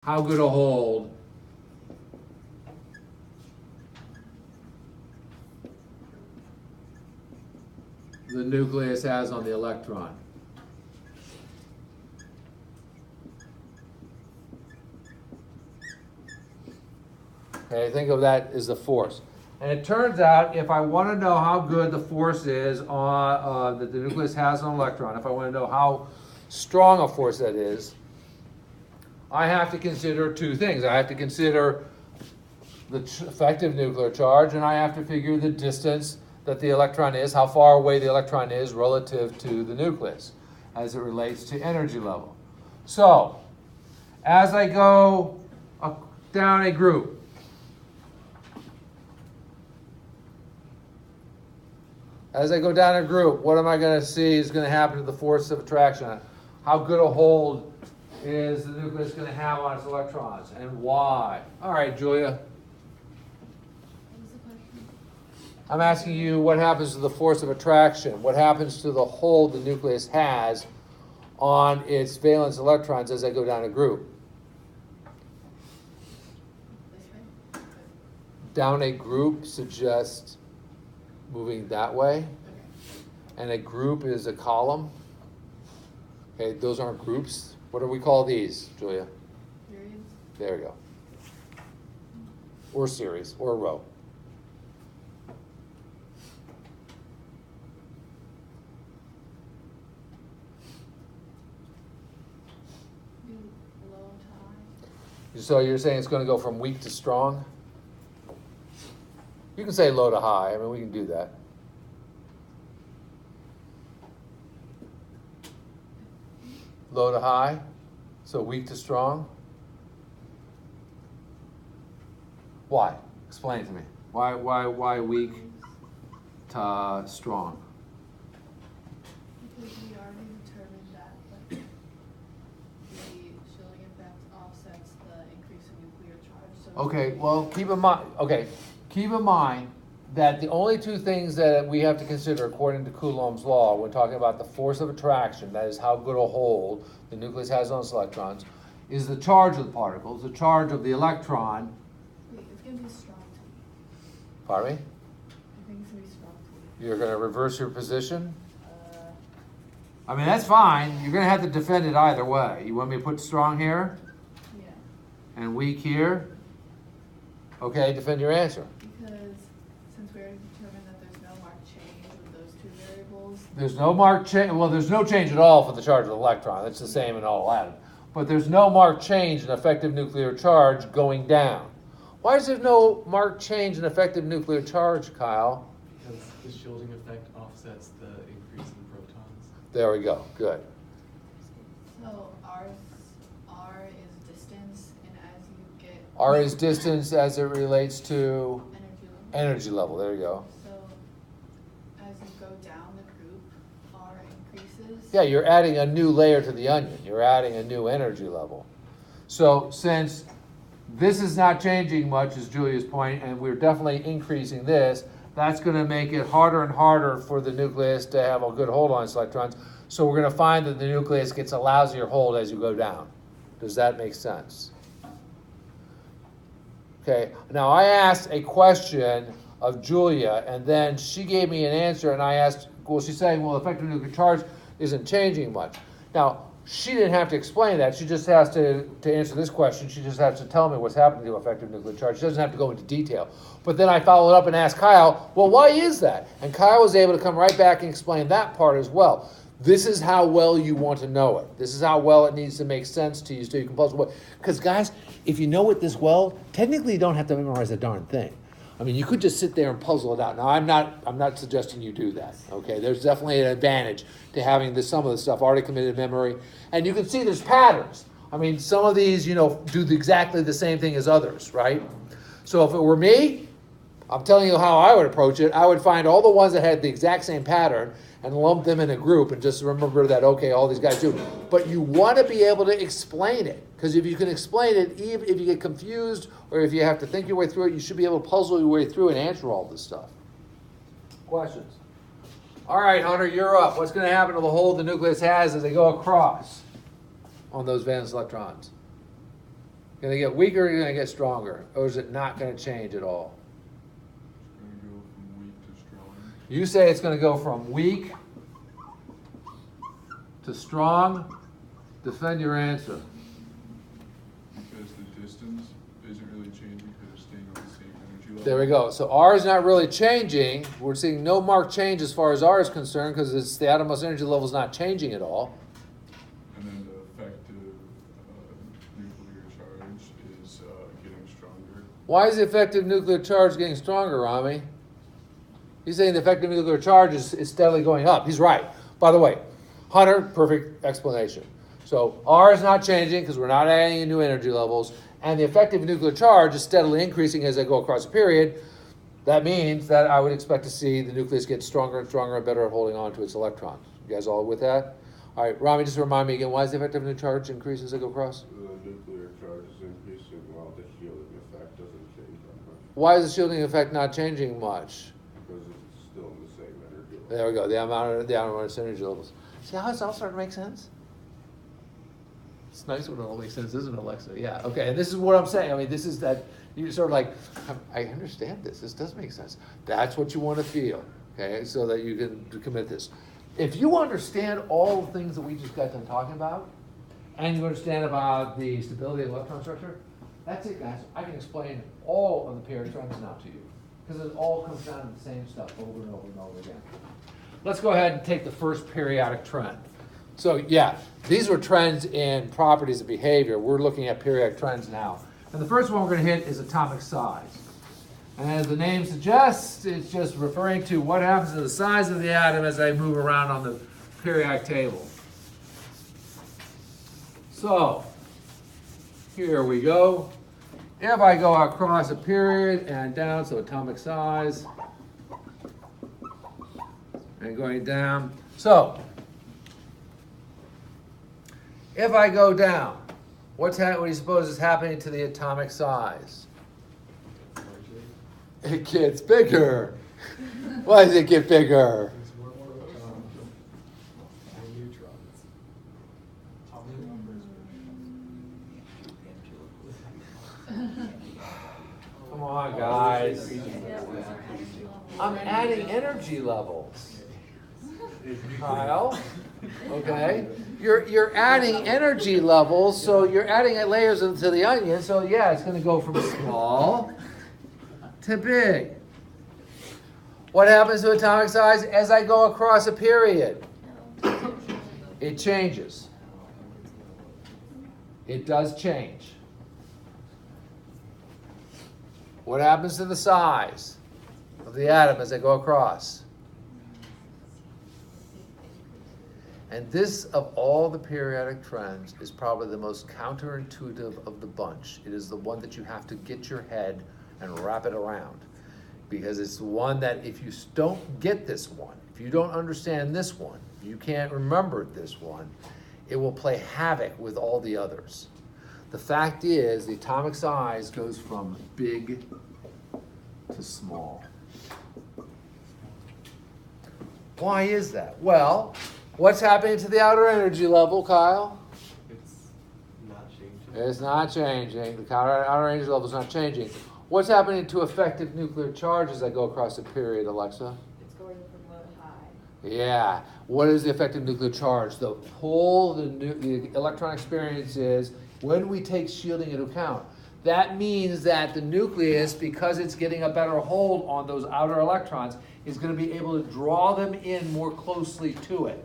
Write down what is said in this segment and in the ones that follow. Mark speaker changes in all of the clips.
Speaker 1: how good a hold the nucleus has on the electron. Okay, think of that as the force. And it turns out if I want to know how good the force is on, that the nucleus has on an electron, if I want to know how strong a force that is, I have to consider two things. I have to consider the effective nuclear charge, and I have to figure the distance that the electron is, how far away the electron is relative to the nucleus as it relates to energy level. So, as I go down a group, what am I going to see is going to happen to the force of attraction? How good a hold is the nucleus going to have on its electrons, and why? All right, Julia.
Speaker 2: What was the question?
Speaker 1: I'm asking you what happens to the force of attraction. What happens to the hold the nucleus has on its valence electrons as they go down a group?
Speaker 2: This way?
Speaker 1: Down a group suggests moving that way,
Speaker 2: Okay.
Speaker 1: and a group is a column. Okay, those aren't groups. What do we call these, Julia?
Speaker 2: Periods?
Speaker 1: There you go. Or series, or a row.
Speaker 2: Do low to high?
Speaker 1: So you're saying it's going to go from weak to strong? You can say low to high. I mean, we can do that. Low to high, so weak to strong. Why? Explain it to me. Why weak to strong?
Speaker 2: Because we already determined that the shielding effect offsets the increase in nuclear charge. So
Speaker 1: Okay, well, keep in mind that the only two things that we have to consider according to Coulomb's law when talking about the force of attraction, that is how good a hold the nucleus has on its electrons, is the charge of the particles, the charge of the electron.
Speaker 2: Wait, it's going to be strong to me.
Speaker 1: Pardon me?
Speaker 2: I think it's going to be strong to me.
Speaker 1: You're going to reverse your position? I mean, that's fine. You're going to have to defend it either way. You want me to put strong here
Speaker 2: Yeah.
Speaker 1: and weak here? Okay, defend your answer.
Speaker 2: Because since we already determined that there's no marked change with those two variables.
Speaker 1: There's no marked change. Well, there's no change at all for the charge of the electron. It's the same in all atoms. But there's no marked change in effective nuclear charge going down. Why is there no marked change in effective nuclear charge, Kyle?
Speaker 3: Because the shielding effect offsets the increase in protons.
Speaker 1: There we go. Good.
Speaker 2: So R is distance, and as you get
Speaker 1: R is distance as it relates to
Speaker 2: energy level.
Speaker 1: energy level. There you go.
Speaker 2: So as you go down the group, R increases.
Speaker 1: Yeah, you're adding a new layer to the onion. You're adding a new energy level. So since this is not changing much, is Julia's point, and we're definitely increasing this, that's going to make it harder and harder for the nucleus to have a good hold on its electrons. So we're going to find that the nucleus gets a lousier hold as you go down. Does that make sense? Okay, now I asked a question of Julia, and then she gave me an answer, and I asked, well, she's saying, well, effective nuclear charge isn't changing much. Now, she didn't have to explain that. She just has to answer this question. She just has to tell me what's happening to effective nuclear charge. She doesn't have to go into detail. But then I followed up and asked Kyle, well, why is that? And Kyle was able to come right back and explain that part as well. This is how well you want to know it. This is how well it needs to make sense to you so you can puzzle it. Because, guys, if you know it this well, technically you don't have to memorize a darn thing. I mean, you could just sit there and puzzle it out. Now, I'm not suggesting you do that, okay? There's definitely an advantage to having some of the stuff already committed to memory. And you can see there's patterns. I mean, some of these, do exactly the same thing as others, right? So if it were me, I'm telling you how I would approach it. I would find all the ones that had the exact same pattern and lump them in a group and just remember that, okay, all these guys do. But you want to be able to explain it. Because if you can explain it, even if you get confused or if you have to think your way through it, you should be able to puzzle your way through and answer all this stuff. Questions? All right, Hunter, you're up. What's going to happen to the hold the nucleus has as they go across on those valence electrons? Gonna get weaker or gonna get stronger? Or is it not gonna change at all?
Speaker 4: It's gonna go from weak to strong.
Speaker 1: You say it's gonna go from weak to strong. Defend your answer.
Speaker 4: Because the distance isn't really changing because it's staying on the same energy level.
Speaker 1: There we go. So R is not really changing. We're seeing no marked change as far as R is concerned because it's the outermost energy level is not changing at all.
Speaker 4: And then the effective nuclear charge is getting stronger.
Speaker 1: Why is the effective nuclear charge getting stronger, Rami? He's saying the effective nuclear charge is steadily going up. He's right. By the way, Hunter, perfect explanation. So R is not changing because we're not adding in new energy levels, and the effective nuclear charge is steadily increasing as I go across a period. That means that I would expect to see the nucleus get stronger and stronger and better at holding on to its electrons. You guys all with that? All right, Rami, just remind me again, why is the effective nuclear charge increase as I go across?
Speaker 5: The nuclear charge is increasing while the shielding effect doesn't change that much
Speaker 1: Why is the shielding effect not changing much?
Speaker 5: because it's still in the same energy level.
Speaker 1: There we go, the amount of energy levels. See how it's all starting to make sense? It's nice when it all makes sense, isn't it, Alexa? Yeah, okay, and this is what I'm saying. I mean, this is that, you sort of like, I understand this. This does make sense. That's what you want to feel, okay, so that you can commit this. If you understand all the things that we just got done talking about, and you understand about the stability of the electron structure, that's it, guys. I can explain all of the periodic trends now to you, because it all comes down to the same stuff over and over and over again. Let's go ahead and take the first periodic trend. So yeah, these were trends in properties of behavior. We're looking at periodic trends now. And the first one we're going to hit is atomic size. And as the name suggests, it's just referring to what happens to the size of the atom as I move around on the periodic table. So, here we go. If I go across a period and down, so atomic size, and going down. So, if I go down, what do you suppose is happening to the atomic size? It gets bigger. Why does it get bigger?
Speaker 3: There's more and neutrons. Atomic numbers.
Speaker 1: Come on, guys. I'm adding energy levels. Kyle, okay? You're adding energy levels, so you're adding layers into the onion. So yeah, it's going to go from small to big. What happens to atomic size as I go across a period? It changes. It does change. What happens to the size of the atom as I go across? And this, of all the periodic trends, is probably the most counterintuitive of the bunch. It is the one that you have to get your head and wrap it around. Because it's the one that if you don't get this one, if you don't understand this one, you can't remember this one, it will play havoc with all the others. The fact is, the atomic size goes from big to small. Why is that? Well, what's happening to the outer energy level, Kyle?
Speaker 3: It's not changing.
Speaker 1: It's not changing. The outer energy level is not changing. What's happening to effective nuclear charge as I go across a period, Alexa?
Speaker 2: It's going from low to high.
Speaker 1: Yeah. What is the effective nuclear charge? The pull the electron experience is when we take shielding into account. That means that the nucleus, because it's getting a better hold on those outer electrons, is going to be able to draw them in more closely to it.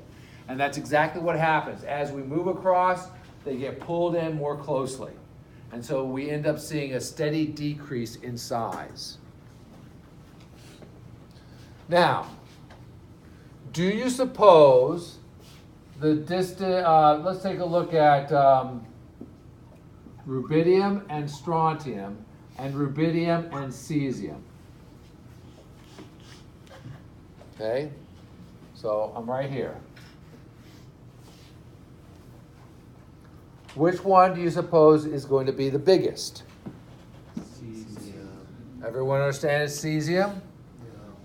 Speaker 1: And that's exactly what happens. As we move across, they get pulled in more closely. And so we end up seeing a steady decrease in size. Now, do you suppose the distant, let's take a look at rubidium and strontium and rubidium and cesium. Okay, so I'm right here. Which one do you suppose is going to be the biggest?
Speaker 3: Cesium.
Speaker 1: Everyone understand it's cesium?
Speaker 3: Yeah.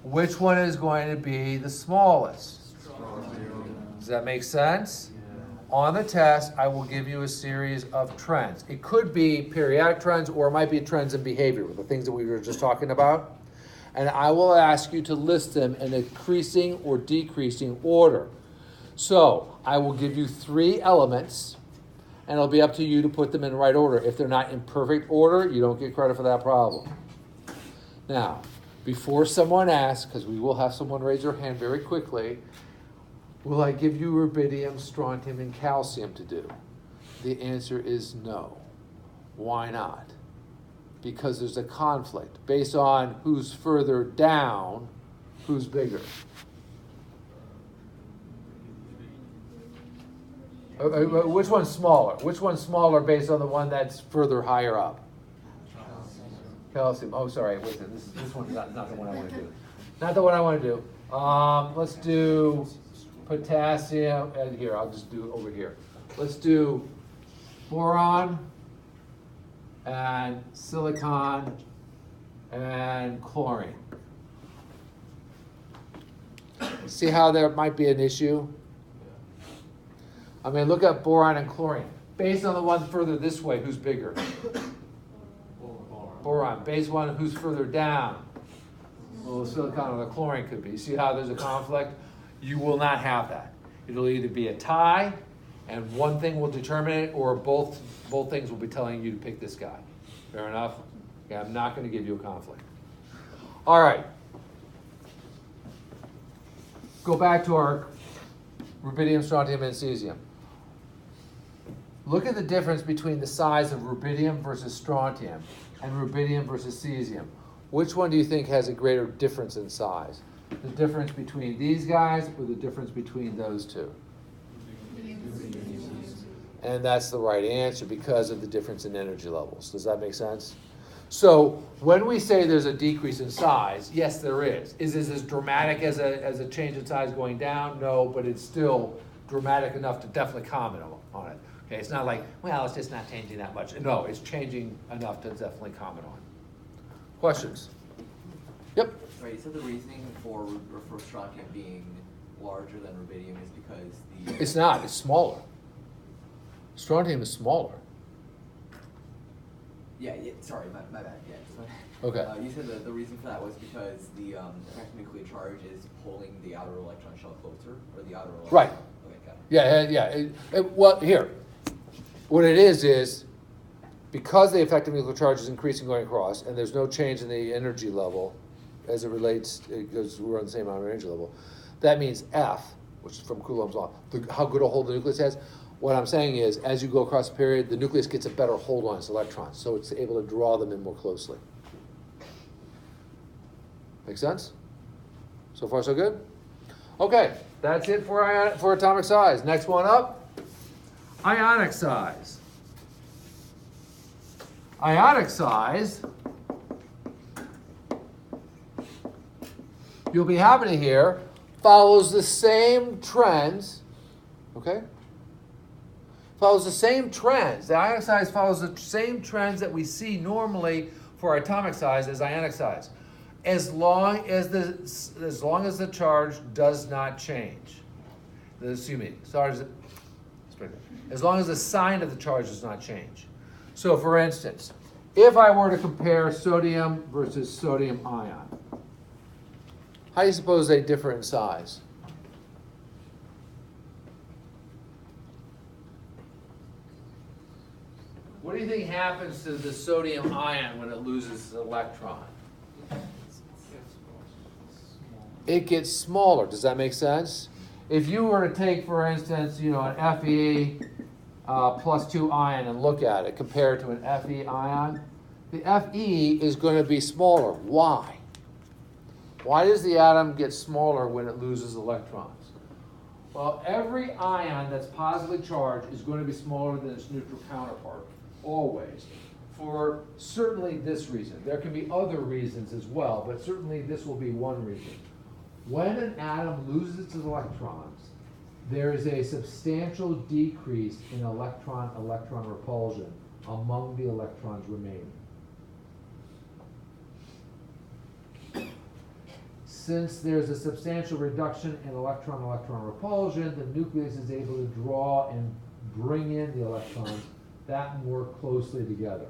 Speaker 1: Which one is going to be the smallest?
Speaker 3: Strontium.
Speaker 1: Does that make sense?
Speaker 3: Yeah.
Speaker 1: on the test, I will give you a series of trends. It could be periodic trends, or it might be trends in behavior, the things that we were just talking about. And I will ask you to list them in increasing or decreasing order. So I will give you 3 elements, and it'll be up to you to put them in the right order. If they're not in perfect order, you don't get credit for that problem. Now, before someone asks, because we will have someone raise their hand very quickly, will I give you rubidium, strontium, and calcium to do? The answer is no. Why not? Because there's a conflict based on who's further down, who's bigger. Which one's smaller? Which one's smaller based on the one that's further higher up? Calcium. Oh, sorry. Wait a second. This one's not the one I want to do. Not the one I want to do. Let's do potassium. And here, I'll just do it over here. Let's do boron and silicon and chlorine. See how there might be an issue? I mean, look at boron and chlorine. Based on the one further this way, who's bigger? Boron. Based on who's further down? Well, the silicon or the chlorine could be. See how there's a conflict? You will not have that. It'll either be a tie, and one thing will determine it, or both things will be telling you to pick this guy. Fair enough? Okay, I'm not going to give you a conflict. All right. Go back to our rubidium, strontium, and cesium. Look at the difference between the size of rubidium versus strontium and rubidium versus cesium. Which one do you think has a greater difference in size? The difference between these guys or the difference between those two? And that's the right answer because of the difference in energy levels. Does that make sense? So when we say there's a decrease in size, yes, there is. Is this as dramatic as a change in size going down? No, but it's still dramatic enough to definitely comment on it. Okay, it's not like, well, it's just not changing that much. No, it's changing enough to definitely comment on. Questions? Yep.
Speaker 6: Right, you said the reasoning for strontium being larger than rubidium is because the...
Speaker 1: It's not, it's smaller. Strontium is smaller.
Speaker 6: Yeah, sorry, my bad, yeah.
Speaker 1: Okay.
Speaker 6: You said that the reason for that was because the effective nuclear charge is pulling the outer electron shell closer, or the outer electron...
Speaker 1: Right.
Speaker 6: Okay, got it.
Speaker 1: Yeah. Well, here. What it is because the effective nuclear charge is increasing going across, and there's no change in the energy level as it relates, because we're on the same amount of energy level, that means F, which is from Coulomb's law, how good a hold the nucleus has. What I'm saying is, as you go across the period, the nucleus gets a better hold on its electrons, so it's able to draw them in more closely. Make sense? So far, so good? Okay, that's it for atomic size. Next one up, ionic size. Ionic size, you'll be happy to hear, follows the same trends, okay? Follows the same trends. The ionic size follows the same trends that we see normally for atomic size as ionic size, as long as the charge does not change. As long as the sign of the charge does not change. So, for instance, if I were to compare sodium versus sodium ion, how do you suppose they differ in size? What do you think happens to the sodium ion when it loses its electron? It gets smaller. Does that make sense? If you were to take, for instance, an Fe plus 2 ion and look at it, compare it to an Fe ion, the Fe is going to be smaller. Why? Why does the atom get smaller when it loses electrons? Well, every ion that's positively charged is going to be smaller than its neutral counterpart, always, for certainly this reason. There can be other reasons as well, but certainly this will be one reason. When an atom loses its electrons, there is a substantial decrease in electron-electron repulsion among the electrons remaining. since there's a substantial reduction in electron-electron repulsion, the nucleus is able to draw and bring in the electrons that more closely together.